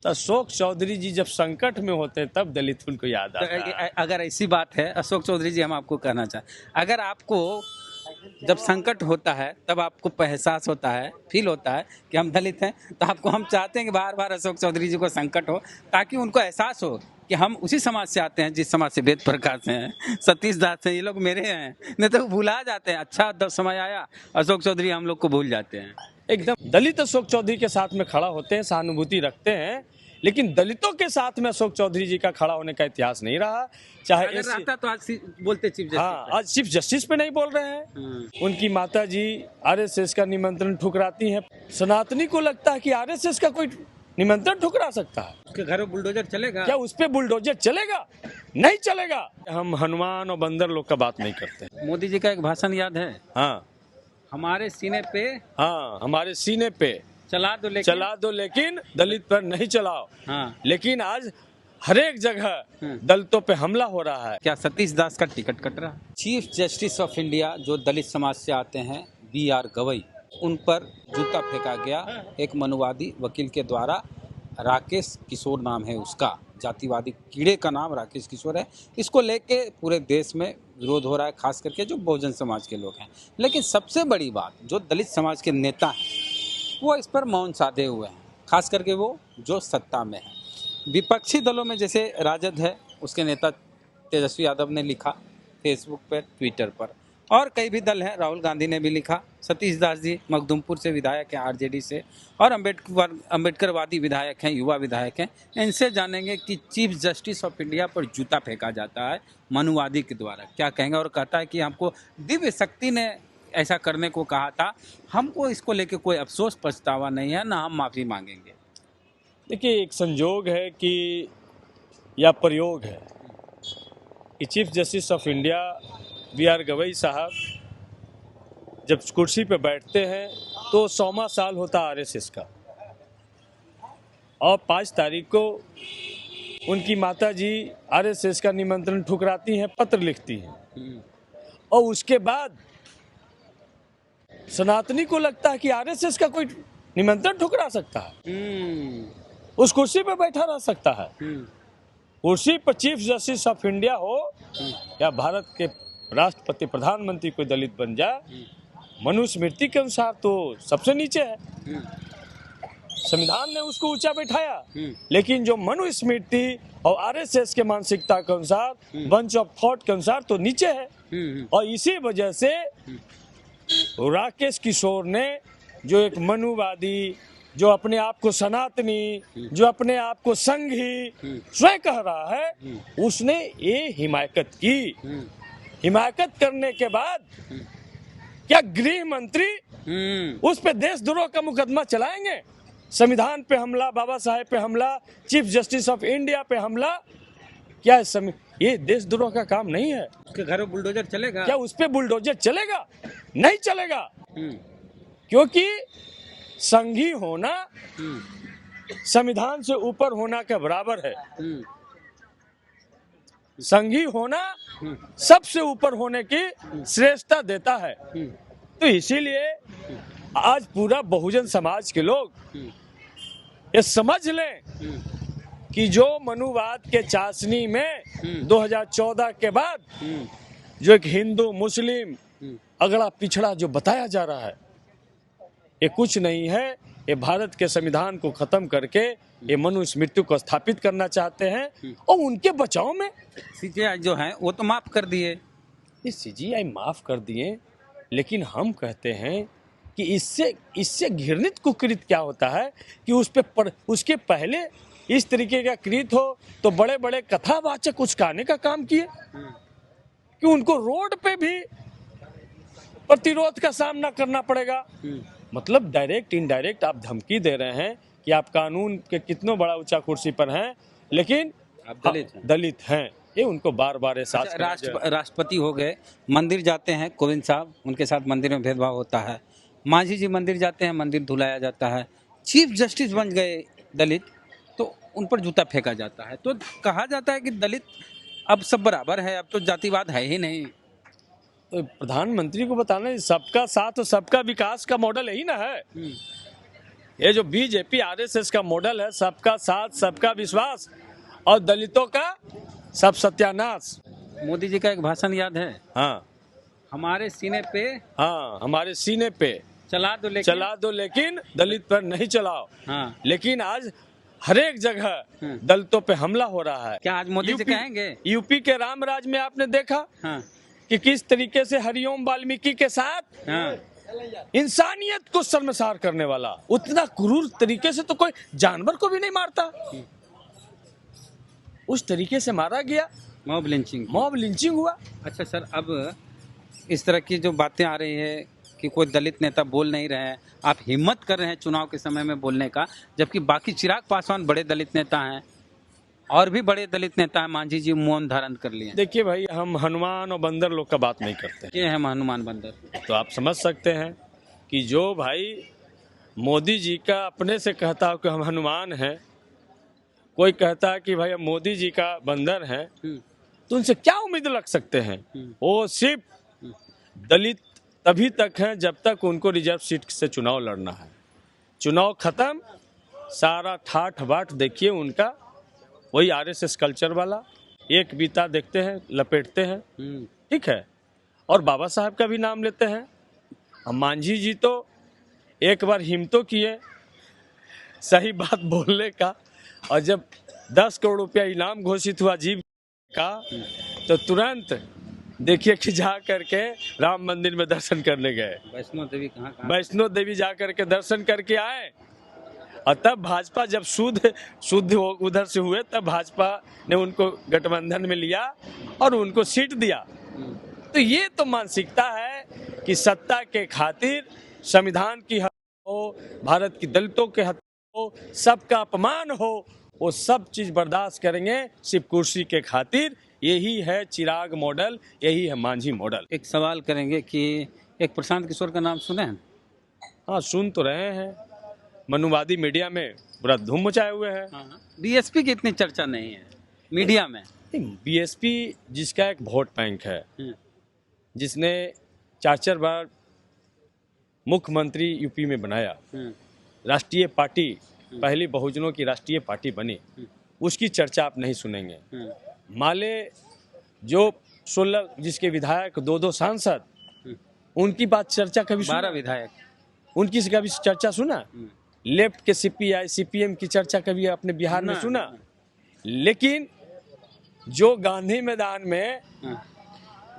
तो अशोक चौधरी जी जब संकट में होते हैं तब दलित उनको याद तो आता है। अगर ऐसी बात है अशोक चौधरी जी, हम आपको कहना चाहें, अगर आपको जब संकट होता है तब आपको एहसास होता है, फील होता है कि हम दलित हैं, तो आपको हम चाहते हैं कि बार बार अशोक चौधरी जी को संकट हो, ताकि उनको एहसास हो कि हम उसी समाज से आते हैं जिस समाज से वेद प्रकाश हैं, सतीश दास हैं, ये लोग मेरे हैं। नहीं तो भुला जाते हैं, अच्छा समय आया अशोक चौधरी हम लोग को भूल जाते हैं। एकदम दलित अशोक चौधरी के साथ में खड़ा होते हैं, सहानुभूति रखते हैं, लेकिन दलितों के साथ में अशोक चौधरी जी का खड़ा होने का इतिहास नहीं रहा। चाहे अगर रहता तो आज बोलते चीफ जस्टिस। हाँ, आज चीफ जस्टिस पे नहीं बोल रहे हैं। उनकी माता जी आरएसएस का निमंत्रण ठुकराती हैं। सनातनी को लगता है कि आरएसएस का कोई निमंत्रण ठुकरा सकता है। उसके घर में बुलडोजर चलेगा? क्या उस पे बुलडोजर चलेगा? नहीं चलेगा। हम हनुमान और बंदर लोग का बात नहीं करते। मोदी जी का एक भाषण याद है? हाँ, हमारे सीने पे, हाँ, हमारे सीने पे चला दो लेकिन दलित पर नहीं चलाओ। हाँ। लेकिन आज हर एक जगह दलितों पे हमला हो रहा है। क्या सतीश दास का टिकट कट रहा? चीफ जस्टिस ऑफ इंडिया जो दलित समाज से आते हैं, BR गवई, उन पर जूता फेंका गया एक मनुवादी वकील के द्वारा। राकेश किशोर नाम है उसका, जातिवादी कीड़े का नाम राकेश किशोर है। इसको लेके पूरे देश में विरोध हो रहा है, खास करके जो बहुजन समाज के लोग हैं। लेकिन सबसे बड़ी बात, जो दलित समाज के नेता हैं वो इस पर मौन साधे हुए हैं, खास करके वो जो सत्ता में है। विपक्षी दलों में जैसे राजद है, उसके नेता तेजस्वी यादव ने लिखा फेसबुक पर, ट्विटर पर, और कई भी दल हैं, राहुल गांधी ने भी लिखा, सतीश दास जी मखदूमपुर से विधायक हैं RJD से, और अम्बेडकरवादी विधायक हैं, युवा विधायक हैं। इनसे जानेंगे कि चीफ जस्टिस ऑफ इंडिया पर जूता फेंका जाता है मनुवादी के द्वारा, क्या कहेंगे। और कहता है कि हमको दिव्य शक्ति ने ऐसा करने को कहा था, हमको इसको लेके कोई अफसोस पछतावा नहीं है, ना हम माफ़ी मांगेंगे। देखिए, एक संजोग है कि या प्रयोग है कि chief justice of India BR Gavai साहब जब कुर्सी पे बैठते हैं तो 100वां साल होता RSS का, और 5 तारीख को उनकी माता जी RSS का निमंत्रण ठुकराती हैं, पत्र लिखती हैं, और उसके बाद सनातनी को लगता है कि RSS का कोई निमंत्रण ठुकरा सकता है, उस कुर्सी पे बैठा रह सकता है। कुर्सी पर चीफ जस्टिस ऑफ इंडिया हो या भारत के राष्ट्रपति प्रधानमंत्री कोई दलित बन जाए, मनुस्मृति के अनुसार तो सबसे नीचे है। संविधान ने उसको ऊंचा बैठाया, लेकिन जो मनुस्मृति और RSS के मानसिकता के अनुसार, बंच ऑफ थॉट के अनुसार तो नीचे है। और इसी वजह से राकेश किशोर ने, जो एक मनुवादी, जो अपने आप को सनातनी, जो अपने आप को संघी स्वयं कह रहा है, उसने ये हिमायत की। हिमायत करने के बाद क्या गृह मंत्री उस पे देशद्रोह का मुकदमा चलाएंगे? संविधान पे हमला, बाबा साहेब पे हमला, चीफ जस्टिस ऑफ इंडिया पे हमला, क्या ये देशद्रोह का काम नहीं है? उसके घर में बुलडोजर चलेगा? क्या उस पे बुलडोजर चलेगा? नहीं चलेगा, क्योंकि संघी होना संविधान से ऊपर होना के बराबर है। संघी होना सबसे ऊपर होने की श्रेष्ठता देता है। तो इसीलिए आज पूरा बहुजन समाज के लोग ये समझ लें कि जो मनुवाद के चाशनी में 2014 के बाद जो एक हिंदू मुस्लिम अगड़ा पिछड़ा जो बताया जा रहा है, ये कुछ नहीं है। ये भारत के संविधान को खत्म करके ये मनुस्मृति को स्थापित करना चाहते हैं, और उनके बचाव में CJI जो है वो तो माफ कर दिए। ये CJI माफ कर दिए, लेकिन हम कहते हैं कि इससे घृणित कुकृत क्या होता है कि उसके पहले इस तरीके का कृत हो तो बड़े बड़े कथावाचक उचकाने का काम किए कि उनको रोड पे भी प्रतिरोध का सामना करना पड़ेगा। मतलब डायरेक्ट इनडायरेक्ट आप धमकी दे रहे हैं कि आप कानून के कितनों बड़ा ऊंचा कुर्सी पर हैं, लेकिन आप दलित हैं। ये उनको बार बार एहसास राष्ट्रपति हो गए, मंदिर जाते हैं कोविंद साहब, उनके साथ मंदिर में भेदभाव होता है। मांझी जी मंदिर जाते हैं, मंदिर धुलाया जाता है। चीफ जस्टिस बन गए दलित, तो उन पर जूता फेंका जाता है। तो कहा जाता है कि दलित अब सब बराबर है, अब तो जातिवाद है ही नहीं। तो प्रधानमंत्री को बताना, सबका साथ और सबका विकास का मॉडल यही ना है। ये जो बीजेपी आरएसएस का मॉडल है, सबका साथ सबका विश्वास और दलितों का सब सत्यानाश। मोदी जी का एक भाषण याद है, हाँ हमारे सीने पे हाँ, हमारे सीने पे चला दो लेकिन दलित पर नहीं चलाओ। हाँ, लेकिन आज हर एक जगह दलितों पे हमला हो रहा है। क्या आज मोदी जी कहेंगे? यूपी के रामराज में आपने देखा हाँ, कि किस तरीके से हरिओम वाल्मीकि के साथ हाँ, इंसानियत को शर्मसार करने वाला, उतना क्रूर तरीके से तो कोई जानवर को भी नहीं मारता, उस तरीके से मारा गया, मॉब लिंचिंग हुआ। अच्छा सर, अब इस तरह की जो बातें आ रही है कि कोई दलित नेता बोल नहीं रहे हैं, आप हिम्मत कर रहे हैं चुनाव के समय में बोलने का, जबकि बाकी चिराग पासवान बड़े दलित नेता हैं और भी बड़े दलित नेता हैं, मांझी जी मौन धारण कर लिए। देखिए भाई, हम हनुमान और बंदर लोग का बात नहीं करते। ये है हनुमान बंदर, तो आप समझ सकते हैं कि जो भाई मोदी जी का अपने से कहता हो कि हम हनुमान हैं, कोई कहता है कि भाई हम मोदी जी का बंदर हैं, तो उनसे क्या उम्मीद रख सकते हैं? वो सिर्फ दलित तभी तक हैं जब तक उनको रिजर्व सीट से चुनाव लड़ना है। चुनाव खत्म, सारा ठाठ बाट देखिए उनका वही आरएसएस कल्चर वाला, एक बीता देखते हैं, लपेटते हैं, ठीक है। और बाबा साहब का भी नाम लेते हैं। अब मांझी जी तो एक बार हिम्मतों किए सही बात बोलने का, और जब 10 करोड़ रुपया इनाम घोषित हुआ जीव का, तो तुरंत देखिए कि जा करके राम मंदिर में दर्शन करने गए। वैष्णो देवी जा करके दर्शन करके आए, और तब भाजपा जब शुद्ध उधर से हुए, तब भाजपा ने उनको गठबंधन में लिया और उनको सीट दिया। तो ये तो मानसिकता है कि सत्ता के खातिर संविधान की हत्या हो, भारत की दलितों के हत्या हो, सबका अपमान हो, वो सब चीज बर्दाश्त करेंगे सिर्फ कुर्सी के खातिर। यही है चिराग मॉडल, यही है मांझी मॉडल। एक सवाल करेंगे कि एक प्रशांत किशोर का नाम सुने हैं? हाँ, सुन तो रहे हैं, मनुवादी मीडिया में पूरा धूम मचाए हुए हैं। बीएसपी की इतनी चर्चा नहीं है मीडिया में। बीएसपी जिसका एक वोट बैंक है, जिसने 4 बार मुख्यमंत्री यूपी में बनाया, राष्ट्रीय पार्टी, पहली बहुजनों की राष्ट्रीय पार्टी बनी, उसकी चर्चा आप नहीं सुनेंगे। माले जो 16 जिसके विधायक 2-2 सांसद, उनकी बात चर्चा कभी 12 विधायक, उनकी से कभी चर्चा सुना? लेफ्ट के सीपीआई सीपीएम की चर्चा कभी आपने बिहार में सुना? लेकिन जो गांधी मैदान में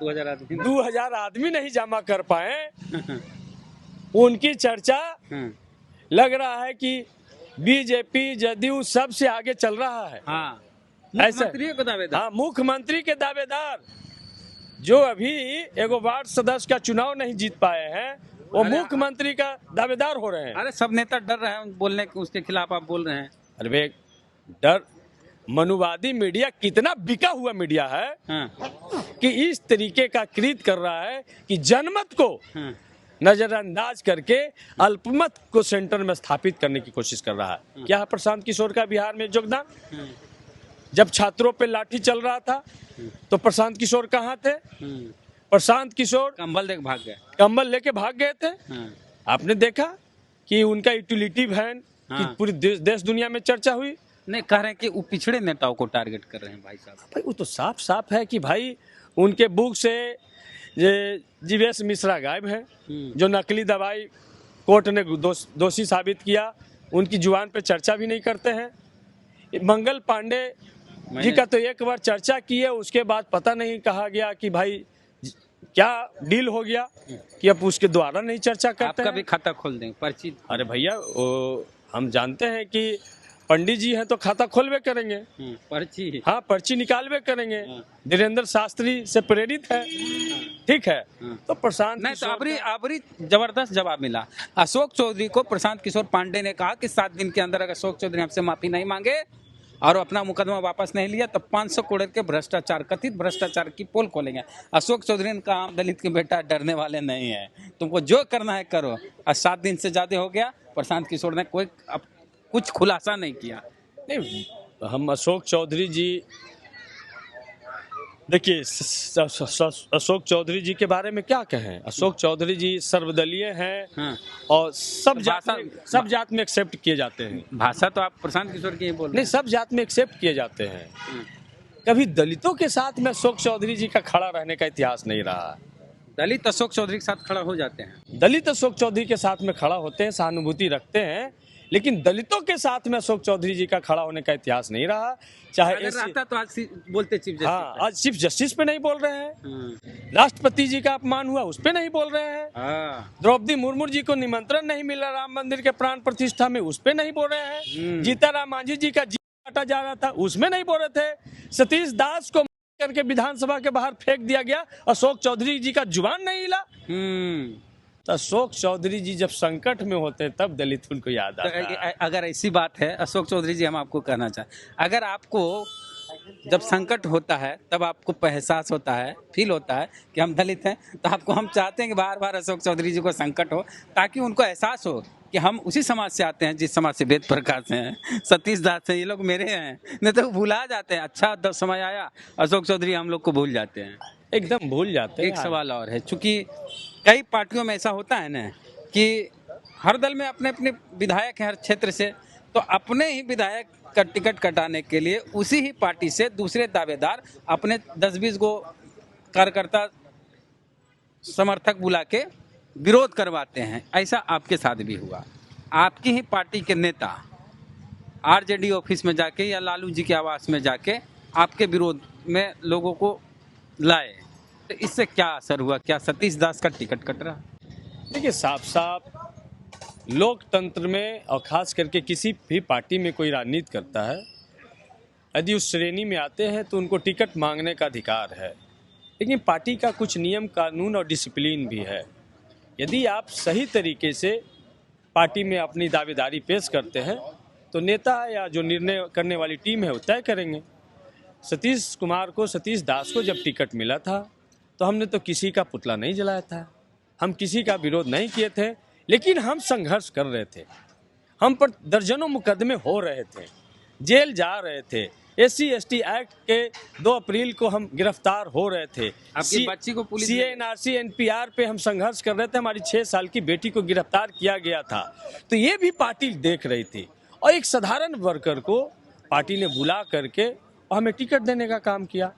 2000 आदमी नहीं जमा कर पाए, उनकी चर्चा लग रहा है कि बीजेपी जदयू सबसे आगे चल रहा है। ऐसे मुख्यमंत्री के दावेदार जो अभी एगो वार्ड सदस्य का चुनाव नहीं जीत पाए हैं, वो मुख्यमंत्री का दावेदार हो रहे हैं। अरे सब नेता डर रहे हैं बोलने के, उसके खिलाफ आप बोल रहे हैं। अरे बे, डर, मनुवादी मीडिया कितना बिका हुआ मीडिया है कि इस तरीके का कृत कर रहा है कि जनमत को नजरअंदाज करके अल्पमत को सेंटर में स्थापित करने की कोशिश कर रहा है। क्या है प्रशांत किशोर का बिहार में योगदान? जब छात्रों पे लाठी चल रहा था तो प्रशांत किशोर कहाँ थे? प्रशांत किशोर कंबल लेके भाग गए थे। आपने देखा कि उनका यूटिलिटी वैन की पूरी देश दुनिया में चर्चा हुई। नहीं, कह रहे हैं कि वो पिछड़े नेताओं को टारगेट कर रहे हैं भाई साहब। भाई वो तो साफ साफ है कि भाई उनके बुक से जीवेश मिश्रा गायब है, जो नकली दवाई कोर्ट ने दोषी साबित किया, उनकी जुबान पे चर्चा भी नहीं करते हैं। मंगल पांडे जी का तो एक बार चर्चा की है, उसके बाद पता नहीं कहा गया कि भाई क्या डील हो गया कि अब उसके द्वारा नहीं चर्चा करते हैं। आपका भी खाता खोल देंगे पर्ची। अरे भैया, हम जानते हैं कि पंडित जी हैं तो खाता खोलवे करेंगे, पर्ची, हाँ पर्ची निकालवे करेंगे। धीरेन्द्र शास्त्री से प्रेरित है, ठीक है। तो प्रशांत नहीं, तो अबरी जबरदस्त जवाब मिला। अशोक चौधरी को प्रशांत किशोर पांडे ने कहा कि 7 दिन के अंदर अगर अशोक चौधरी हमसे माफी नहीं मांगे और अपना मुकदमा वापस नहीं लिया तो 500 करोड़ के भ्रष्टाचार, कथित भ्रष्टाचार की पोल खोलेंगे। अशोक चौधरी ने कहा दलित के बेटा डरने वाले नहीं है, तुमको जो करना है करो। और 7 दिन से ज्यादा हो गया, प्रशांत किशोर ने कोई कुछ खुलासा नहीं किया। नहीं, हम अशोक चौधरी जी देखिए अशोक चौधरी जी के बारे में क्या कहें। अशोक चौधरी जी सर्वदलीय हैं हाँ। और सब भाषा- जात में एक्सेप्ट किए जाते हैं। भाषा तो आप प्रशांत किशोर की ही बोल रहे नहीं, सब जात में एक्सेप्ट किए जाते हैं। हैं। कभी दलितों के साथ में अशोक चौधरी जी का खड़ा रहने का इतिहास नहीं रहा। दलित अशोक चौधरी के साथ खड़ा हो जाते हैं। दलित अशोक चौधरी के साथ में खड़ा होते हैं, सहानुभूति रखते हैं, लेकिन दलितों के साथ में अशोक चौधरी जी का खड़ा होने का इतिहास नहीं रहा। चाहे अगर रहता तो आज बोलते चीफ जस्टिस हाँ, आज चीफ जस्टिस पे नहीं बोल रहे हैं, पे। राष्ट्रपति जी का अपमान हुआ उस पे नहीं बोल रहे हैं, हाँ। द्रौपदी मुर्मू जी को निमंत्रण नहीं मिला राम मंदिर के प्राण प्रतिष्ठा में उस पे नहीं बोल रहे हैं, जीताराम मांझी जी का जी काटा जा रहा था उसमें नहीं बोल रहे थे, सतीश दास को करके विधानसभा के बाहर फेंक दिया गया, अशोक चौधरी जी का जुबान नहीं हिला। तो अशोक चौधरी जी जब संकट में होते हैं तब दलित उनको याद आता है। अगर ऐसी बात है अशोक चौधरी जी, हम आपको कहना चाहें, अगर आपको जब संकट होता है तब आपको एहसास होता है, फील होता है कि हम दलित हैं, तो आपको हम चाहते हैं कि बार बार अशोक चौधरी जी को संकट हो, ताकि उनको एहसास हो कि हम उसी समाज से आते हैं जिस समाज से वेद प्रकाश हैं, सतीश दास हैं, ये लोग मेरे हैं। नहीं तो भुला जाते हैं। अच्छा दस समय आया, अशोक चौधरी हम लोग को भूल जाते हैं। एकदम भूल जाते हैं। एक सवाल और है, चूंकि कई पार्टियों में ऐसा होता है ना कि हर दल में अपने अपने विधायक हैं हर क्षेत्र से, तो अपने ही विधायक का टिकट कटाने के लिए उसी ही पार्टी से दूसरे दावेदार अपने 10-20 गो कार्यकर्ता समर्थक बुला के विरोध करवाते हैं। ऐसा आपके साथ भी हुआ। आपकी ही पार्टी के नेता आरजेडी ऑफिस में जाके या लालू जी के आवास में जाके आपके विरोध में लोगों को लाए, तो इससे क्या असर हुआ? क्या सतीश दास का टिकट कट रहा? देखिए, साफ साफ लोकतंत्र में और खास करके किसी भी पार्टी में कोई राजनीति करता है, यदि उस श्रेणी में आते हैं तो उनको टिकट मांगने का अधिकार है, लेकिन पार्टी का कुछ नियम कानून और डिसिप्लिन भी है। यदि आप सही तरीके से पार्टी में अपनी दावेदारी पेश करते हैं तो नेता या जो निर्णय करने वाली टीम है वो तय करेंगे। सतीश दास को जब टिकट मिला था तो हमने तो किसी का पुतला नहीं जलाया था, हम किसी का विरोध नहीं किए थे, लेकिन हम संघर्ष कर रहे थे। हम पर दर्जनों मुकदमे हो रहे थे, जेल जा रहे थे, SC/ST एक्ट के 2 अप्रैल को हम गिरफ्तार हो रहे थे। आपकी बच्ची को पुलिस CNRC NPR पे हम संघर्ष कर रहे थे, हमारी 6 साल की बेटी को गिरफ्तार किया गया था। तो ये भी पार्टी देख रही थी और एक साधारण वर्कर को पार्टी ने बुला करके और हमें टिकट देने का काम किया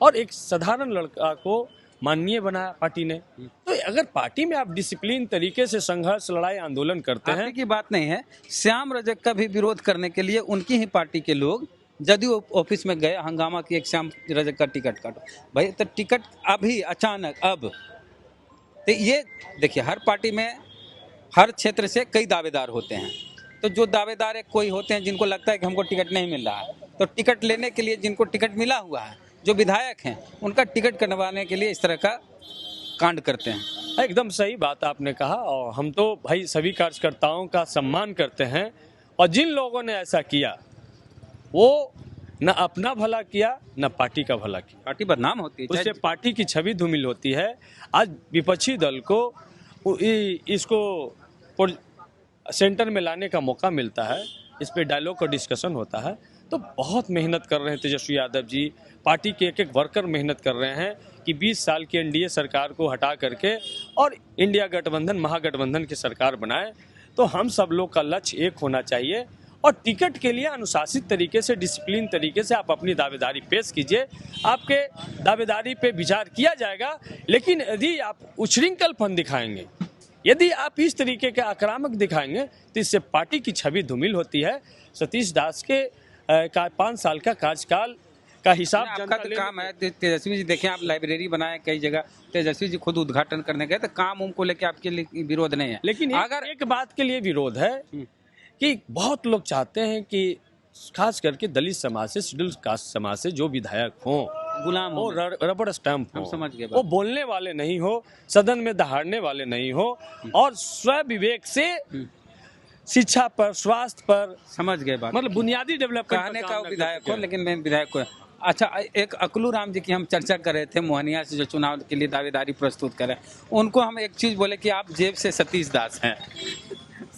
और एक साधारण लड़का को माननीय बनाया पार्टी ने। तो अगर पार्टी में आप डिसिप्लिन तरीके से संघर्ष, लड़ाई, आंदोलन करते हैं। की बात नहीं है, श्याम रजक का भी विरोध करने के लिए उनकी ही पार्टी के लोग जदयू ऑफिस में गए, हंगामा की, एक श्याम रजक का टिकट काटो भाई। तो टिकट अभी अचानक अब, तो ये देखिए हर पार्टी में हर क्षेत्र से कई दावेदार होते हैं, तो जो दावेदार एक कोई होते हैं जिनको लगता है कि हमको टिकट नहीं मिल रहा है, तो टिकट लेने के लिए जिनको टिकट मिला हुआ है, जो विधायक हैं, उनका टिकट कटवाने के लिए इस तरह का कांड करते हैं। एकदम सही बात आपने कहा और हम तो भाई सभी कार्यकर्ताओं का सम्मान करते हैं, और जिन लोगों ने ऐसा किया वो न अपना भला किया न पार्टी का भला किया। पार्टी बदनाम होती है, उससे पार्टी की छवि धूमिल होती है। आज विपक्षी दल को इसको सेंटर में लाने का मौका मिलता है, इस पे डायलॉग और डिस्कशन होता है, तो बहुत मेहनत कर रहे हैं तेजस्वी यादव जी, पार्टी के एक एक वर्कर मेहनत कर रहे हैं कि 20 साल की NDA सरकार को हटा करके और इंडिया गठबंधन, महागठबंधन की सरकार बनाए। तो हम सब लोग का लक्ष्य एक होना चाहिए और टिकट के लिए अनुशासित तरीके से, डिसिप्लिन तरीके से आप अपनी दावेदारी पेश कीजिए, आपके दावेदारी पे विचार किया जाएगा। लेकिन यदि आप उच्छृंखलपन दिखाएंगे, यदि आप इस तरीके के आक्रामक दिखाएंगे, तो इससे पार्टी की छवि धूमिल होती है। सतीश दास के 5 साल का कार्यकाल का हिसाब आपका तो काम है। तेजस्वी जी देखें, आप लाइब्रेरी बनाए कई जगह, तेजस्वी जी खुद उद्घाटन करने गए, तो काम उम को लेकर आपके लिए विरोध नहीं है। लेकिन अगर एक बात के लिए विरोध है कि बहुत लोग चाहते हैं कि खास करके दलित समाज से, शेड्यूल कास्ट समाज से जो विधायक हों, गुलाम हो, रबड़ स्टैंप हो, समझ गए, वो बोलने वाले नहीं हो, सदन में दहाड़ने वाले नहीं हो, और स्व विवेक से शिक्षा पर, स्वास्थ्य पर, समझ गए बात, मतलब बुनियादी डेवलपमेंट कहने का विधायक हो, लेकिन मैं विधायक को। अच्छा, एक अकलू राम जी की हम चर्चा कर रहे थे, मोहनिया से जो चुनाव के लिए दावेदारी प्रस्तुत कर रहे हैं, उनको हम एक चीज बोले कि आप जेब से सतीश दास हैं।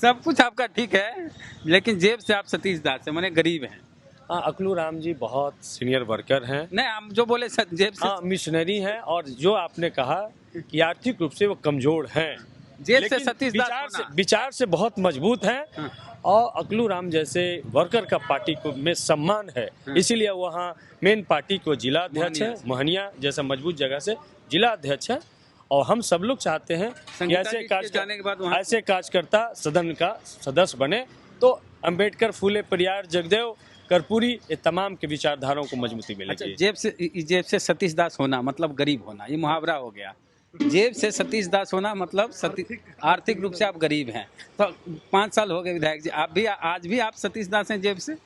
सब कुछ आपका ठीक है, लेकिन जेब से आप सतीश दास हैं, माने गरीब हैं। अकलू राम जी बहुत सीनियर वर्कर हैं। नहीं, हम जो बोले जेब से, हाँ, मिशनरी हैं, और जो आपने कहा कि आर्थिक रूप से वो कमजोर हैं, जेब से लेकिन सतीश दास होना। विचार से बहुत मजबूत हैं। हाँ। और अकलू राम जैसे वर्कर का पार्टी को में सम्मान है, इसीलिए वहाँ मेन पार्टी को जिला अध्यक्ष है, मोहनिया जैसा मजबूत जगह से जिला अध्यक्ष है। और हम सब लोग चाहते हैं कि संगीता जी के जाने के बाद वहाँ ऐसे कार्यकर्ता सदन का सदस्य बने, तो अंबेडकर, फूले, परियार, जगदेव, कर्पूरी, ये तमाम के विचारधाराओं को मजबूती अच्छा, मिलेगी। जेब से सतीश दास होना मतलब गरीब होना, ये मुहावरा हो गया। जेब से सतीश दास होना मतलब आर्थिक रूप से आप गरीब हैं। तो 5 साल हो गए विधायक जी, आप भी आज भी आप सतीश दास हैं जेब से?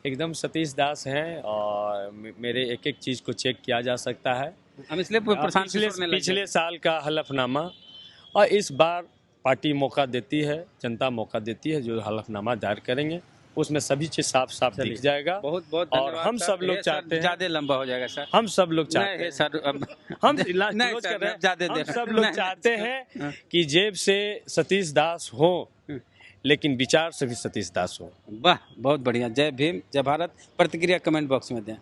एकदम सतीश दास हैं, और मेरे एक एक चीज को चेक किया जा सकता है। हम इसलिए प्रशांत किशोर ने लगे। पिछले साल का हलफनामा, और इस बार पार्टी मौका देती है, जनता मौका देती है, जो हलफनामा दायर करेंगे उसमें सभी चीज साफ साफ दिख जाएगा। बहुत बहुत और धन्यवाद हम सर। सब लोग चाहते हैं, ज्यादा लंबा हो जाएगा सर। हम सब लोग चाहते हैं सर, हम नहीं क्लोज सर, कर रहे हैं। ज्यादा हम देर सब लोग चाहते हैं कि जेब से सतीश दास हो, लेकिन विचार से भी सतीश दास हो। वाह, बहुत बढ़िया। जय भीम, जय भारत। प्रतिक्रिया कमेंट बॉक्स में दें।